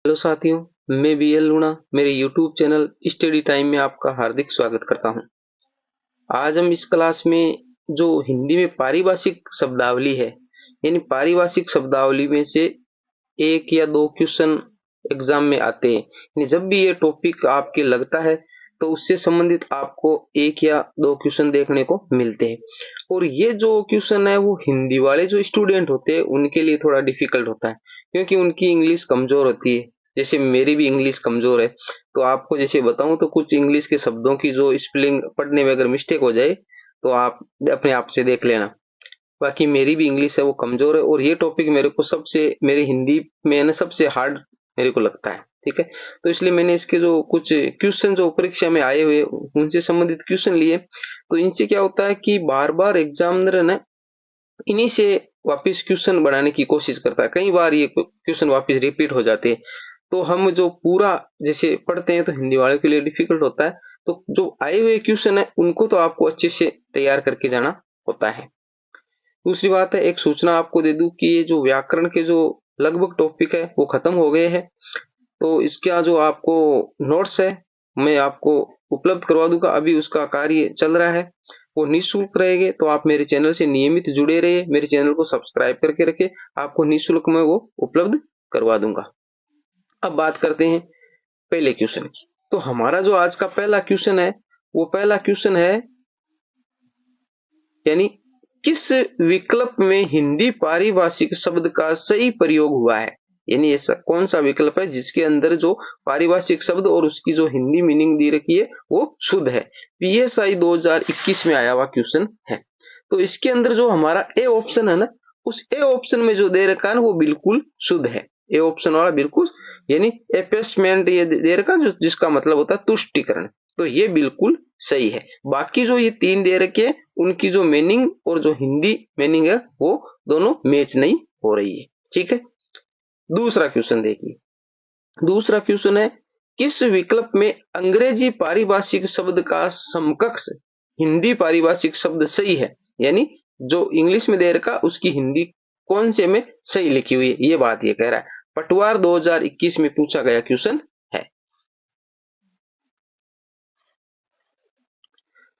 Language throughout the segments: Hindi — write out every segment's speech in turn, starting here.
हेलो साथियों, मैं बीएल लूणा मेरे यूट्यूब चैनल स्टडी टाइम में आपका हार्दिक स्वागत करता हूं। आज हम इस क्लास में जो हिंदी में पारिभाषिक शब्दावली है, यानी पारिभाषिक शब्दावली में से एक या दो क्वेश्चन एग्जाम में आते हैं। यानी जब भी ये टॉपिक आपके लगता है तो उससे संबंधित आपको एक या दो क्वेश्चन देखने को मिलते हैं। और ये जो क्वेश्चन है वो हिंदी वाले जो स्टूडेंट होते हैं उनके लिए थोड़ा डिफिकल्ट होता है, क्योंकि उनकी इंग्लिश कमजोर होती है। जैसे मेरी भी इंग्लिश कमजोर है, तो आपको जैसे बताऊं तो कुछ इंग्लिश के शब्दों की जो स्पेलिंग पढ़ने में अगर मिस्टेक हो जाए तो आप अपने आप से देख लेना। बाकी मेरी भी इंग्लिश है वो कमजोर है, और ये टॉपिक मेरे को मेरे हिंदी में ना सबसे हार्ड मेरे को लगता है। ठीक है, तो इसलिए मैंने इसके जो कुछ क्वेश्चन जो परीक्षा में आए हुए उनसे संबंधित क्वेश्चन लिए। तो इनसे क्या होता है कि बार बार एग्जामिनर ना इन्हीं से वापस क्वेश्चन बनाने की कोशिश करता है। कई बार ये क्वेश्चन वापस रिपीट हो जाते हैं, तो हम जो पूरा जैसे पढ़ते हैं तो हिंदी वाले के लिए डिफिकल्ट होता है। तो जो आए हुए क्वेश्चन है उनको तो आपको अच्छे से तैयार करके जाना होता है। दूसरी बात है, एक सूचना आपको दे दूं कि ये जो व्याकरण के जो लगभग टॉपिक है वो खत्म हो गए हैं। तो इसका जो आपको नोट्स है मैं आपको उपलब्ध करवा दूंगा। अभी उसका कार्य चल रहा है, वो निःशुल्क रहेंगे। तो आप मेरे चैनल से नियमित जुड़े रहिए, मेरे चैनल को सब्सक्राइब करके रखें, आपको निःशुल्क में वो उपलब्ध करवा दूंगा। अब बात करते हैं पहले क्वेश्चन की। तो हमारा जो आज का पहला क्वेश्चन है वो पहला क्वेश्चन है, यानी किस विकल्प में हिंदी पारिभाषिक शब्द का सही प्रयोग हुआ है। यानी ऐसा कौन सा विकल्प है जिसके अंदर जो पारिभाषिक शब्द और उसकी जो हिंदी मीनिंग दी रखी है वो शुद्ध है। पीएसआई 2021 में आया हुआ क्वेश्चन है। तो इसके अंदर जो हमारा ए ऑप्शन है ना, उस ए ऑप्शन में जो दे रखा है वो बिल्कुल शुद्ध है। ए ऑप्शन वाला बिल्कुल, यानी एपेस्टमेंट ये दे रखा है जिसका मतलब होता है तुष्टिकरण, तो ये बिल्कुल सही है। बाकी जो ये तीन दे रखे हैं उनकी जो मीनिंग और जो हिंदी मीनिंग है वो दोनों मैच नहीं हो रही है। ठीक है, दूसरा क्वेश्चन देखिए। दूसरा क्वेश्चन है, किस विकल्प में अंग्रेजी पारिभाषिक शब्द का समकक्ष हिंदी पारिभाषिक शब्द सही है। यानी जो इंग्लिश में दे रखा उसकी हिंदी कौन से में सही लिखी हुई है, ये बात ये कह रहा है। पटवार 2021 में पूछा गया क्वेश्चन है।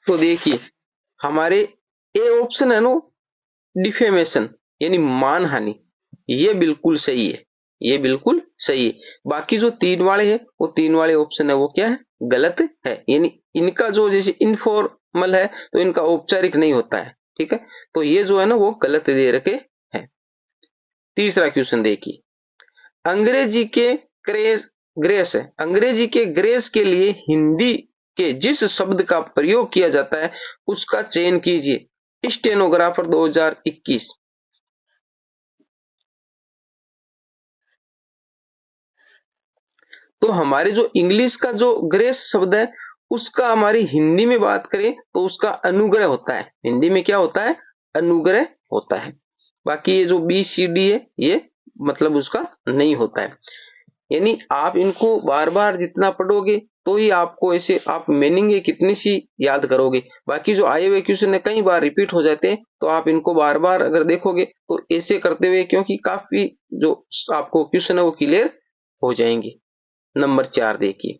तो देखिए हमारे ए ऑप्शन है नो, डिफेमेशन यानी मानहानि, ये बिल्कुल सही है, ये बिल्कुल सही है। बाकी जो तीन वाले हैं वो तीन वाले ऑप्शन है वो क्या है, गलत है। यानी इनका जो जैसे इनफॉर्मल है तो इनका औपचारिक नहीं होता है। ठीक है, तो ये जो है ना वो गलत दे रखे हैं। तीसरा क्वेश्चन देखिए, अंग्रेजी के ग्रेस है, अंग्रेजी के ग्रेस के लिए हिंदी के जिस शब्द का प्रयोग किया जाता है उसका चयन कीजिए। स्टेनोग्राफर 2021। तो हमारे जो इंग्लिश का जो ग्रेस शब्द है उसका हमारी हिंदी में बात करें तो उसका अनुग्रह होता है। हिंदी में क्या होता है, अनुग्रह होता है। बाकी ये जो बी सी डी है ये मतलब उसका नहीं होता है। यानी आप इनको बार बार जितना पढ़ोगे तो ही आपको ऐसे आप मीनिंग कितनी सी याद करोगे। बाकी जो आए हुए क्वेश्चन है कई बार रिपीट हो जाते हैं, तो आप इनको बार बार अगर देखोगे तो ऐसे करते हुए क्योंकि काफी जो आपको क्वेश्चन है वो क्लियर हो जाएंगे। नंबर 4 देखिए,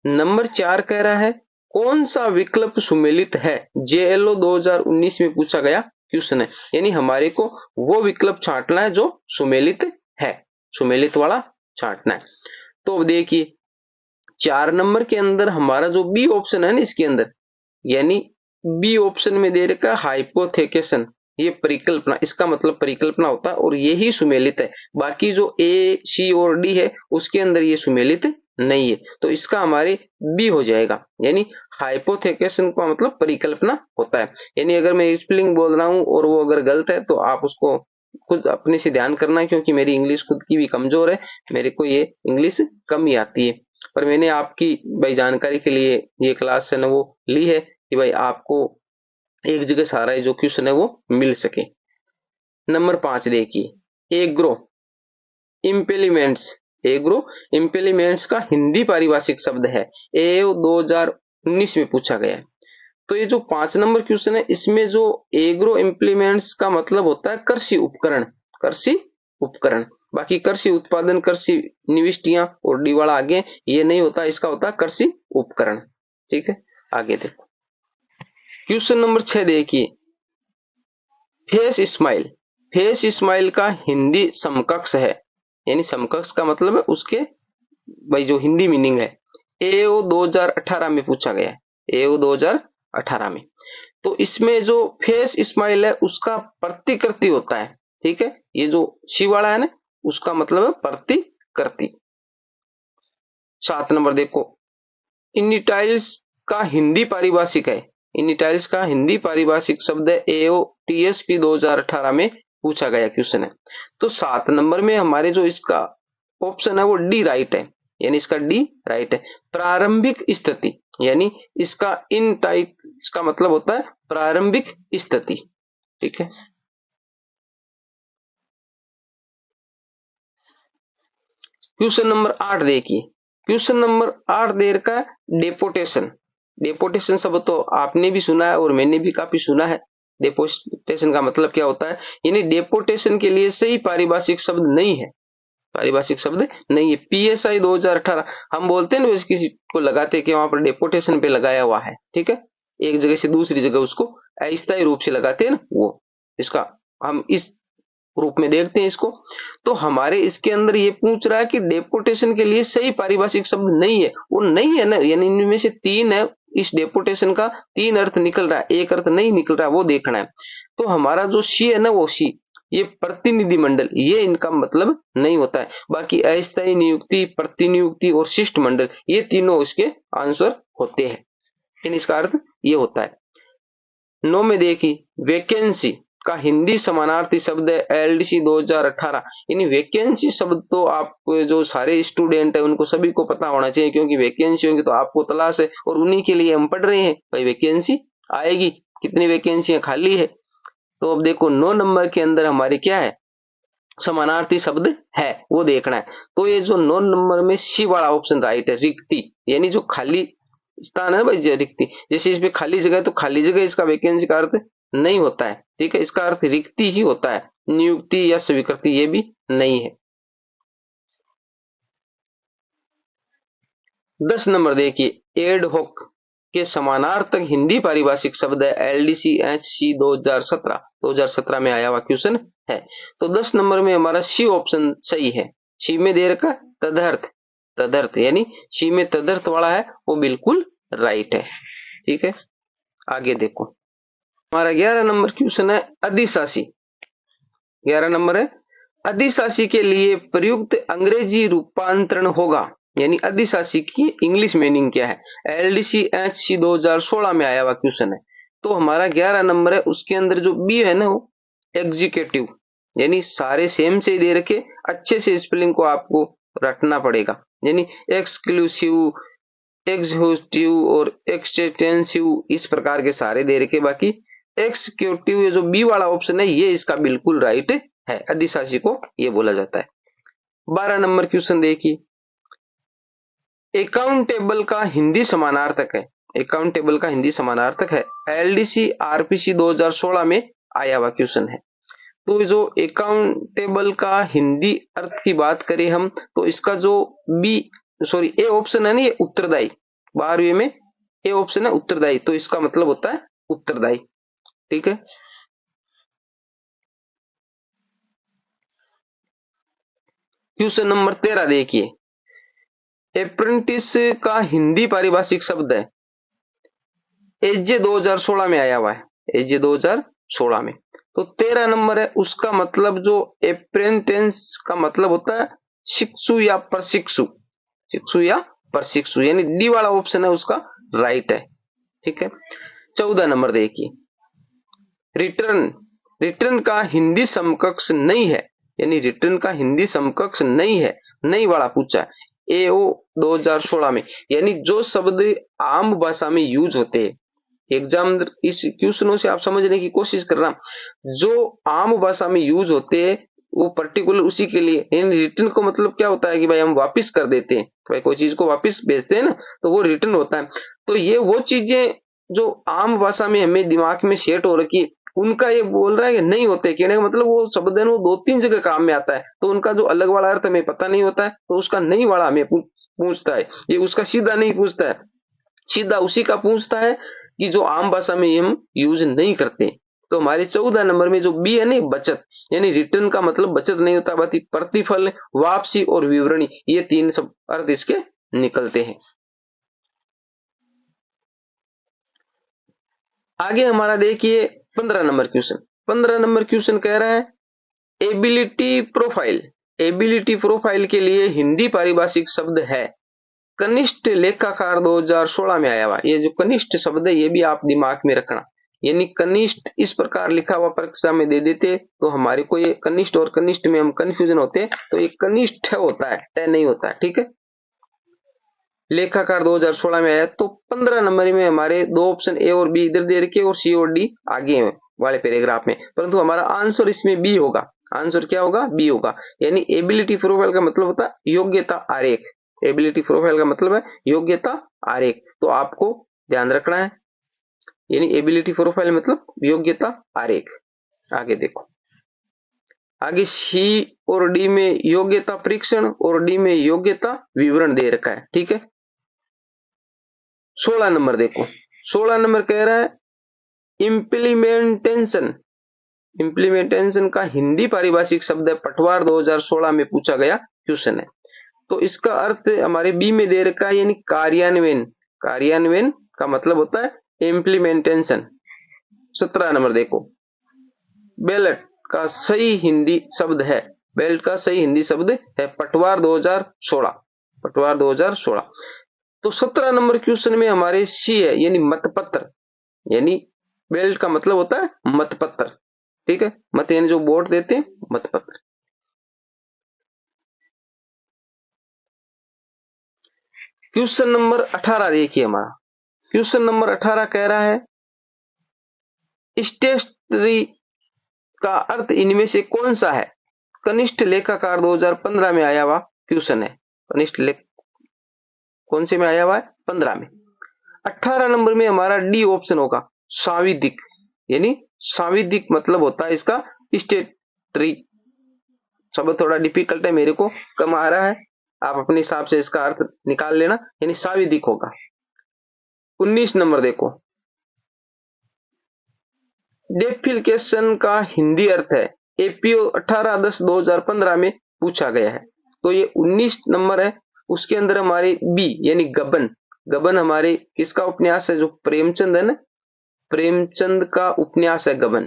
नंबर 4 कह रहा है कौन सा विकल्प सुमेलित है। जेएलओ 2019 में पूछा गया क्वेश्चन है, यानी हमारे को वो विकल्प छांटना है जो सुमेलित है, सुमेलित वाला छांटना है। तो देखिए 4 नंबर के अंदर हमारा जो बी ऑप्शन है ना इसके अंदर, यानी बी ऑप्शन में दे रखा हाइपोथेकेशन, ये परिकल्पना, इसका मतलब परिकल्पना होता है और यही सुमेलित है। बाकी जो ए सी और डी है उसके अंदर ये सुमेलित नहीं है, तो इसका हमारे बी हो जाएगा। यानी हाइपोथेकेशन का मतलब परिकल्पना होता है। यानी अगर मैं स्पेलिंग बोल रहा हूं और वो अगर गलत है तो आप उसको खुद अपने से ध्यान करना, क्योंकि मेरी इंग्लिश खुद की भी कमजोर है, मेरे को ये इंग्लिश कम ही आती है। पर मैंने आपकी भाई जानकारी के लिए ये क्लास है ना वो ली है कि भाई आपको एक जगह सारा जो क्वेश्चन है वो मिल सके। नंबर 5 देखिए, एग्रो इम्प्लीमेंट्स, एग्रो इम्प्लीमेंट्स का हिंदी पारिभाषिक शब्द है। एओ 2019 में पूछा गया है। तो ये जो 5 नंबर क्वेश्चन है इसमें जो एग्रो इम्प्लीमेंट्स का मतलब होता है कृषि उपकरण, कृषि उपकरण। बाकी कृषि उत्पादन, कृषि निविष्टियां और डी वाला आगे ये नहीं होता, इसका होता है कृषि उपकरण। ठीक है, आगे देखो क्वेश्चन नंबर 6 देखिए, फेस स्माइल। फेस स्माइल का हिंदी समकक्ष है, यानी समकक्ष का मतलब है उसके भाई जो हिंदी मीनिंग है, एओ 2018 में पूछा गया है, एओ 2018 में। तो इसमें जो फेस स्माइल है उसका प्रतिकृति होता है। ठीक है, ये जो शी वाला है ना उसका मतलब है प्रतिकृति। 7 नंबर देखो, इनिटाइल्स का हिंदी पारिभाषिक है, इनिटाइल्स का हिंदी पारिभाषिक शब्द है एओ टीएसपी 2018 में पूछा गया क्वेश्चन है। तो 7 नंबर में हमारे जो इसका ऑप्शन है वो डी राइट है, यानी इसका डी राइट है। प्रारंभिक स्थिति, यानी इसका इन टाइप इसका मतलब होता है प्रारंभिक स्थिति। ठीक है, क्वेश्चन नंबर 8 देखिए, क्वेश्चन नंबर 8 दे रखा है डेपोटेशन। डेपोटेशन शब्द तो आपने भी सुना है और मैंने भी काफी सुना है। डेपोटेशन का मतलब क्या होता है, यानी डेपोटेशन के लिए सही पारिभाषिक शब्द नहीं है, पारिभाषिक शब्द नहीं है। पीएसआई 2018 हम बोलते हैं ना, किसी को लगाते हैं कि वहां पर डेपोटेशन पे लगाया हुआ है। ठीक है, एक जगह से दूसरी जगह उसको अस्थायी रूप से लगाते हैं ना, वो इसका हम इस रूप में देखते हैं इसको। तो हमारे इसके अंदर ये पूछ रहा है कि डेपोटेशन के लिए सही पारिभाषिक शब्द नहीं है, वो नहीं है ना, यानी इनमें से 3 है, इस डेपोटेशन का 3 अर्थ निकल रहा है, एक अर्थ नहीं निकल रहा है, वो देखना है। तो हमारा जो शी है ना, वो शी ये प्रतिनिधि मंडल, ये इनका मतलब नहीं होता है। बाकी अस्थायी नियुक्ति, प्रतिनियुक्ति और शिष्ट मंडल ये तीनों इसके आंसर होते हैं, इन इसका अर्थ ये होता है। 9 में देखिए, वैकेंसी का हिंदी समानार्थी शब्द है एलडीसी 2018। यानी वैकेंसी शब्द तो आप जो सारे स्टूडेंट है उनको सभी को पता होना चाहिए, क्योंकि वैकेंसी होगी तो आपको तलाश है और उन्हीं के लिए हम पढ़ रहे हैं। भाई वैकेंसी आएगी, कितनी वैकेंसियां खाली है। तो अब देखो 9 नंबर के अंदर हमारे क्या है, समानार्थी शब्द है, वो देखना है। तो ये जो 9 नंबर में सी वाला ऑप्शन राइट है, रिक्ति, यानी जो खाली स्थान है भाई रिक्ति, जैसे इसमें खाली जगह है तो खाली जगह इसका वैकेंसी का अर्थ नहीं होता है। ठीक है, इसका अर्थ रिक्ति ही होता है, नियुक्ति या स्वीकृति ये भी नहीं है। 10 नंबर देखिए, एड होक के समानार्थक हिंदी पारिभाषिक शब्द है एलडीसी एचसी 2017 में आया हुआ क्वेश्चन है। तो 10 नंबर में हमारा सी ऑप्शन सही है। सी में दे रखा तदर्थ, तदर्थ यानी सी में तदर्थ वाला है वो बिल्कुल राइट है। ठीक है, आगे देखो हमारा 11 नंबर क्वेश्चन है अधिशासी। 11 नंबर है अधिशासी के लिए प्रयुक्त अंग्रेजी रूपांतरण होगा, यानी अधिशासी की इंग्लिश मीनिंग क्या है। एलडीसी एचसी 2016 में आया हुआ क्वेश्चन है। तो हमारा 11 नंबर है, उसके अंदर जो बी है ना वो एग्जीक्यूटिव, यानी सारे सेम से दे रखे, अच्छे से स्पेलिंग को आपको रटना पड़ेगा, यानी एक्सक्लूसिव, एग्जीक्यूटिव और एक्सटेंसिव इस प्रकार के सारे दे रखे। बाकी एक्सिक्यूटिव ये जो बी वाला ऑप्शन है ये इसका बिल्कुल राइट है, अधिशासी को ये बोला जाता है। 12 नंबर क्वेश्चन देखिए, अकाउंटेबल का हिंदी समानार्थक है, अकाउंटेबल का हिंदी समानार्थक है एलडीसी आरपीसी 2016 में आया हुआ क्वेश्चन है। तो जो अकाउंटेबल का हिंदी अर्थ की बात करें हम, तो इसका जो ए ऑप्शन है ना ये उत्तरदायी, 12वीं में ए ऑप्शन है उत्तरदायी, तो इसका मतलब होता है उत्तरदायी। ठीक है, क्वेश्चन नंबर 13 देखिए, अप्रेंटिस का हिंदी पारिभाषिक शब्द है एजे 2016 में आया हुआ है, एजे 2016 में। तो 13 नंबर है, उसका मतलब जो अप्रेंटिस का मतलब होता है शिक्षु या प्रशिक्षु, शिक्षु या प्रशिक्षु, यानी डी वाला ऑप्शन है उसका राइट है। ठीक है, 14 नंबर देखिए, रिटर्न, रिटर्न का हिंदी समकक्ष नहीं है, यानी रिटर्न का हिंदी समकक्ष नहीं है, नहीं वाला पूछा एओ 2016 में, यानी जो शब्द आम भाषा में यूज होते हैं। एग्जाम इस क्वेश्चनों से आप समझने की कोशिश करना, जो आम भाषा में यूज होते हैं वो पर्टिकुलर उसी के लिए। रिटर्न को मतलब क्या होता है कि भाई हम वापस कर देते हैं, भाई कोई चीज को वापस भेजते हैं ना, तो वो रिटर्न होता है। तो ये वो चीजें जो आम भाषा में हमें दिमाग में सेट हो रखी उनका ये बोल रहा है कि नहीं होते, कहने का मतलब वो शब्द है वो 2-3 जगह काम में आता है, तो उनका जो अलग वाला अर्थ हमें पता नहीं होता है, तो उसका नहीं वाला हमें पूछता है। ये उसका सीधा नहीं पूछता है, सीधा उसी का पूछता है कि जो आम भाषा में हम यूज नहीं करते। तो हमारे 14 नंबर में जो बी है ना, बचत, यानी रिटर्न का मतलब बचत नहीं होता, बाकी प्रतिफल, वापसी और विवरणी, ये 3 सब अर्थ इसके निकलते हैं। आगे हमारा देखिए 15 नंबर क्वेश्चन। 15 नंबर क्वेश्चन कह रहा है एबिलिटी प्रोफाइल। एबिलिटी प्रोफाइल के लिए हिंदी पारिभाषिक शब्द है कनिष्ठ लेखाकार 2016 में आया हुआ। ये जो कनिष्ठ शब्द है ये भी आप दिमाग में रखना, यानी कनिष्ठ इस प्रकार लिखा हुआ परीक्षा में दे देते तो हमारे को ये कनिष्ठ और कनिष्ठ में हम कंफ्यूजन होते, तो ये कनिष्ठ होता है, तय नहीं होता है, ठीक है। लेखाकार 2016 में आया। तो 15 नंबर में हमारे दो ऑप्शन ए और बी इधर दे रखे और सी और डी आगे वाले पैराग्राफ में, परंतु हमारा आंसर इसमें बी होगा। आंसर क्या होगा? बी होगा। यानी एबिलिटी प्रोफाइल का मतलब होता है योग्यता आरेख। एबिलिटी प्रोफाइल का मतलब है योग्यता आरेख, तो आपको ध्यान रखना है, यानी एबिलिटी प्रोफाइल मतलब योग्यता आरेख। आगे देखो, आगे सी और डी में योग्यता परीक्षण और डी में योग्यता विवरण दे रखा है, ठीक है। 16 नंबर देखो, 16 नंबर कह रहा है इम्प्लीमेंटेशन। इम्प्लीमेंटेशन का हिंदी पारिभाषिक शब्द है पटवार 2016 में पूछा गया क्वेश्चन है। तो इसका अर्थ हमारे बी में दे रखा है, यानी कार्यान्वयन। कार्यान्वयन का मतलब होता है इम्प्लीमेंटेशन। 17 नंबर देखो, बैलेट का सही हिंदी शब्द है, बेल्ट का सही हिंदी शब्द है पटवार 2016। पटवार 2016। तो 17 नंबर क्वेश्चन में हमारे सी है, यानी मतपत्र। यानी बेल्ट का मतलब होता है मतपत्र, ठीक है। मत यानी जो वोट देते हैं, मतपत्र। क्वेश्चन नंबर 18 देखिए हमारा। क्वेश्चन नंबर 18 कह रहा है स्टेशनरी का अर्थ इनमें से कौन सा है? कनिष्ठ लेखाकार 2015 में आया हुआ क्वेश्चन है। कनिष्ठ लेख कौन से में आया हुआ है? 15 में। 18 नंबर में हमारा डी ऑप्शन होगा सांविधिक। यानी सांविधिक मतलब होता है इसका स्टेटरी। शब्द थोड़ा डिफिकल्ट है, मेरे को कम आ रहा है, आप अपने हिसाब से इसका अर्थ निकाल लेना, यानी सांविधिक होगा। 19 नंबर देखो, डेफिकेशन का हिंदी अर्थ है एपीओ 18/10/2015 में पूछा गया है। तो ये 19 नंबर है, उसके अंदर हमारे बी यानी गबन। गबन हमारे किसका उपन्यास है? जो प्रेमचंद है ना, प्रेमचंद का उपन्यास है गबन।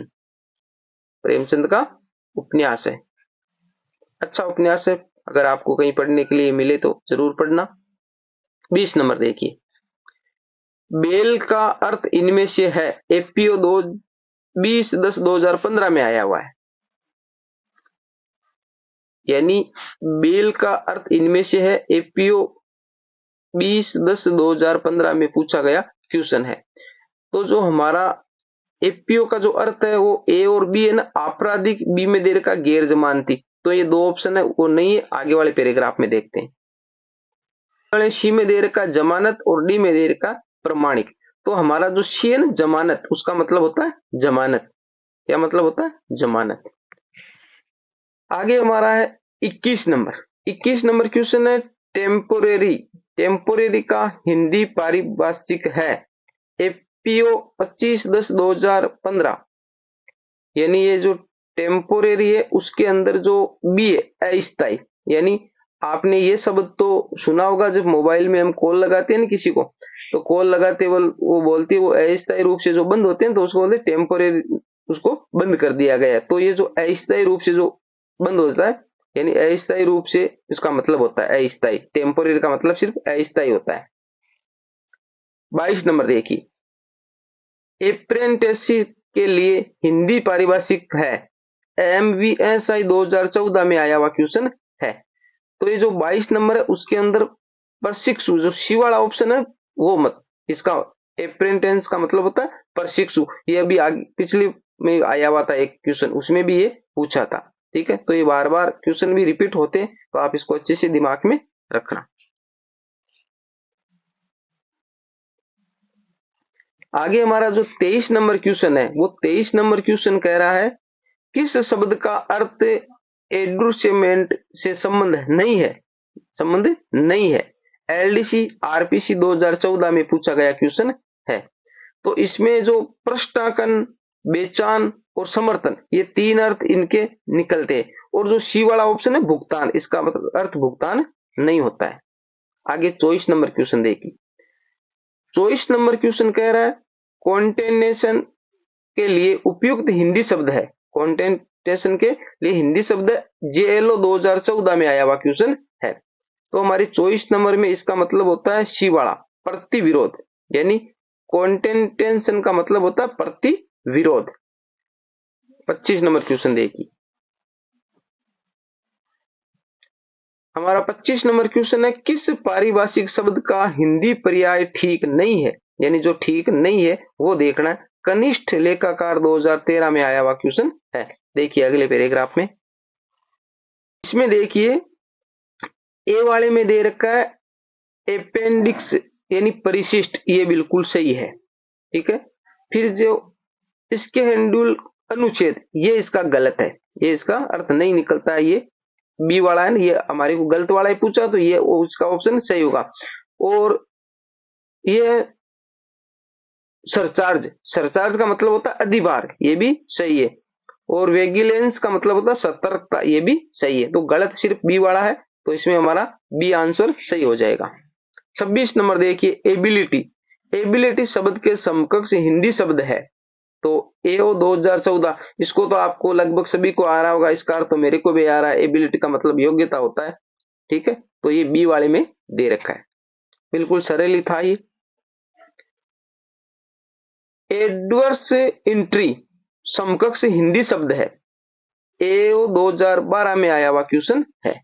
प्रेमचंद का उपन्यास है, अच्छा उपन्यास है, अगर आपको कहीं पढ़ने के लिए मिले तो जरूर पढ़ना। 20 नंबर देखिए, बेल का अर्थ इनमें से है एपीओ 20/10/2015 में आया हुआ है। यानी बेल का अर्थ इनमें से है एपीओ 20/10/2015 में पूछा गया क्वेश्चन है। तो जो हमारा एपीओ का जो अर्थ है वो ए और बी है ना, आपराधिक, बी में दे रखा गैर जमानती। तो ये दो ऑप्शन है वो नहीं है, आगे वाले पैराग्राफ में देखते हैं। सी में दे रखा जमानत और डी में दे रखा प्रमाणिक। तो हमारा जो सी है ना जमानत, उसका मतलब होता है जमानत। क्या मतलब होता है? जमानत। आगे हमारा है 21 नंबर। 21 नंबर क्वेश्चन है टेम्पोरेरी। टेम्पोरेरी का हिंदी पारिभाषिक है एपीओ 25/10/2015। यानी ये जो टेम्पोरेरी है उसके अंदर जो बी है अस्थायी। यानी आपने ये शब्द तो सुना होगा, जब मोबाइल में हम कॉल लगाते हैं ना किसी को, तो कॉल लगाते वो बोलती है वो अस्थायी रूप से जो बंद होते हैं तो उसको बोलते हैं टेम्पोरेरी, उसको बंद कर दिया गया है। तो ये जो अस्थायी रूप से जो बंद होता है, यानी अस्थायी रूप से इसका मतलब होता है अस्थायी। टेम्पोरेरी का मतलब सिर्फ अस्थायी होता है। 22 नंबर देखिए, अप्रेंटिसशिप के लिए हिंदी पारिभाषिक है MVSI 2014 में आया हुआ क्वेश्चन है। तो ये जो 22 नंबर है उसके अंदर प्रशिक्षु, जो सी वाला ऑप्शन है वो मत, इसका अप्रेंटिस का मतलब होता है प्रशिक्षु। ये अभी आगे पिछले में आया हुआ था एक क्वेश्चन, उसमें भी ये पूछा था, ठीक है। तो ये बार बार क्वेश्चन भी रिपीट होते हैं, तो आप इसको अच्छे से दिमाग में रखना। आगे हमारा जो 23 नंबर क्वेश्चन है, वो 23 नंबर क्वेश्चन कह रहा है किस शब्द का अर्थ एडुसेमेंट से संबंध नहीं है। एलडीसी आरपीसी 2014 में पूछा गया क्वेश्चन है। तो इसमें जो पृष्ठांकन, बेचान और समर्थन, ये तीन अर्थ इनके निकलते हैं। और जो सी वाला ऑप्शन है भुगतान, इसका मतलब अर्थ भुगतान नहीं होता है। आगे 24 नंबर क्वेश्चन देखिए। 24 नंबर क्वेश्चन कह रहा है कॉन्टेनेशन के लिए उपयुक्त हिंदी शब्द है। कॉन्टेंटेशन के लिए हिंदी शब्द जेएलओ 2014 में आया हुआ क्वेश्चन है। तो हमारी 24 नंबर में इसका मतलब होता है सी वाला, प्रतिविरोध, यानी कॉन्टेंटेशन का मतलब होता है प्रतिविरोध। 25 नंबर क्वेश्चन देखिए। हमारा 25 नंबर क्वेश्चन है किस पारिभाषिक शब्द का हिंदी पर्याय ठीक नहीं है, यानी जो ठीक नहीं है वो देखना है। कनिष्ठ लेखाकार 2013 में आया हुआ क्वेश्चन है। देखिए अगले पैराग्राफ में, इसमें देखिए ए वाले में दे रखा है अपेंडिक्स यानी परिशिष्ट, ये बिल्कुल सही है, ठीक है। फिर जो इसके हेंडुल अनुच्छेद, ये इसका गलत है, ये इसका अर्थ नहीं निकलता है। ये बी वाला है ना, ये हमारे को गलत वाला ही पूछा, तो ये उसका ऑप्शन सही होगा। और ये सरचार्ज का मतलब होता है अधिभार, ये भी सही है। और वेगिलेंस का मतलब होता है सतर्कता, ये भी सही है। तो गलत सिर्फ बी वाला है, तो इसमें हमारा बी आंसर सही हो जाएगा। 26 नंबर देखिए एबिलिटी शब्द के समकक्ष हिंदी शब्द है। तो एओ 2014, इसको तो आपको लगभग सभी को आ रहा होगा, इसका अर्थ तो मेरे को भी आ रहा है। एबिलिटी का मतलब योग्यता होता है, ठीक है। तो ये बी वाले में दे रखा है, बिल्कुल सरल ही था ये। एडवर्स इंट्री समकक्ष हिंदी शब्द है। एओ 2012 में आया हुआ क्वेश्चन है।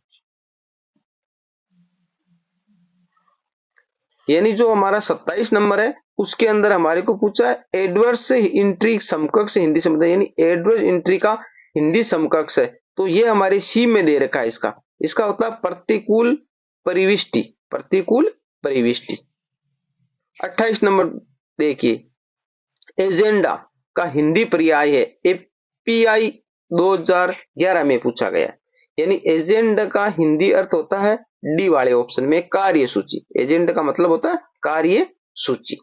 यानी जो हमारा 27 नंबर है उसके अंदर हमारे को पूछा है एडवर्स इंट्री समकक्ष हिंदी शब्द है, यानी एडवर्स इंट्री का हिंदी समकक्ष है। तो ये हमारे सी में दे रखा है। इसका होता है प्रतिकूल परिविष्टि, प्रतिकूल परिविष्टि। 28 नंबर देखिए एजेंडा का हिंदी पर्याय है। एपीआई 2011 में पूछा गया, यानी एजेंडा का हिंदी अर्थ होता है डी वाले ऑप्शन में कार्य सूची। एजेंडा का मतलब होता है कार्य सूची।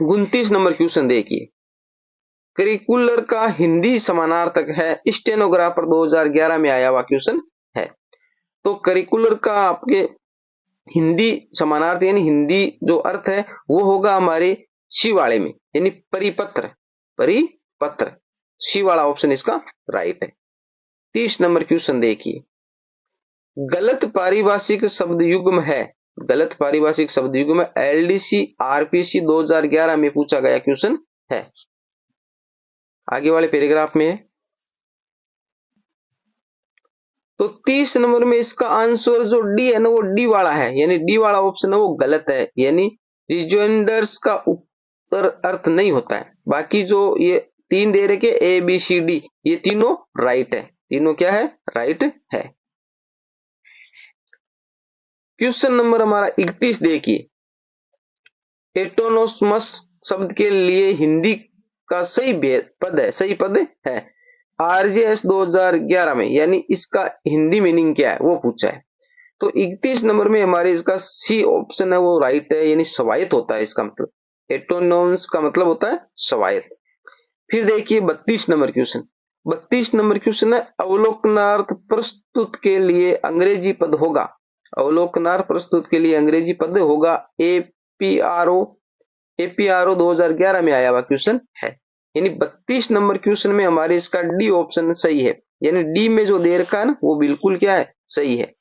29 नंबर क्वेश्चन देखिए, करिकुलर का हिंदी समानार्थक है। स्टेनोग्राफर 2011 में आया हुआ क्वेश्चन है। तो करिकुलर का आपके हिंदी समानार्थ यानी हिंदी जो अर्थ है वो होगा हमारे सी वाले में, यानी परिपत्र, परिपत्र। सी वाला ऑप्शन इसका राइट है। 30 नंबर क्वेश्चन देखिए, गलत पारिभाषिक शब्द युग्म है। गलत पारिभाषिक शब्द युग्म एलडीसी आरपीसी 2011 में पूछा गया क्वेश्चन है। आगे वाले पैराग्राफ में है। तो 30 नंबर में इसका आंसर जो डी है ना, वो डी वाला है, यानी डी वाला ऑप्शन है वो गलत है। यानी रिजोइंडर्स का उत्तर अर्थ नहीं होता है। बाकी जो ये तीन दे रखे ए बी सी डी, ये तीनों राइट है। तीनों क्या है? राइट है। क्वेश्चन नंबर हमारा 31 देखिए, एटोनोमस शब्द के लिए हिंदी का सही पद है। आरजेएस 2011 में, यानी इसका हिंदी मीनिंग क्या है वो पूछा है। तो 31 नंबर में हमारे इसका सी ऑप्शन है वो राइट है, यानी स्वायत्त होता है इसका मतलब। एटोनोमस का मतलब होता है स्वायत्त। फिर देखिए 32 नंबर क्वेश्चन। 32 नंबर क्वेश्चन है अवलोकनार्थ प्रस्तुत के लिए अंग्रेजी पद होगा। अवलोकनार्थ प्रस्तुत के लिए अंग्रेजी पद होगा एपीआरओ 2011 में आया हुआ क्वेश्चन है। यानी 32 नंबर क्वेश्चन में हमारे इसका डी ऑप्शन सही है। यानी डी में जो दे रखा है ना वो बिल्कुल क्या है? सही है।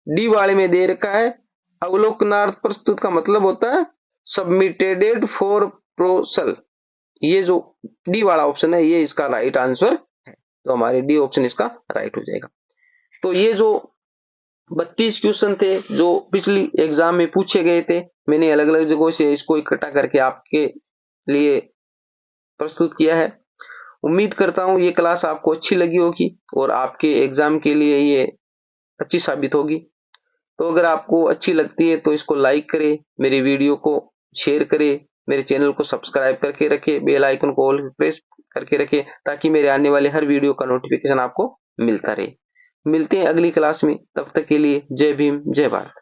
डी वाले में दे रखा है अवलोकनार्थ प्रस्तुत का मतलब होता है सबमिटेड फॉर प्रोसल। ये जो डी वाला ऑप्शन है ये इसका राइट आंसर है। तो हमारे डी ऑप्शन इसका राइट हो जाएगा। तो ये जो 32 क्वेश्चन थे जो पिछली एग्जाम में पूछे गए थे, मैंने अलग अलग जगहों से इसको इकट्ठा करके आपके लिए प्रस्तुत किया है। उम्मीद करता हूं ये क्लास आपको अच्छी लगी होगी और आपके एग्जाम के लिए ये अच्छी साबित होगी। तो अगर आपको अच्छी लगती है तो इसको लाइक करें, मेरी वीडियो को शेयर करें, मेरे चैनल को सब्सक्राइब करके रखें, बेल आइकन को ऑल प्रेस करके रखें ताकि मेरे आने वाले हर वीडियो का नोटिफिकेशन आपको मिलता रहे। मिलते हैं अगली क्लास में, तब तक के लिए जय भीम जय भारत।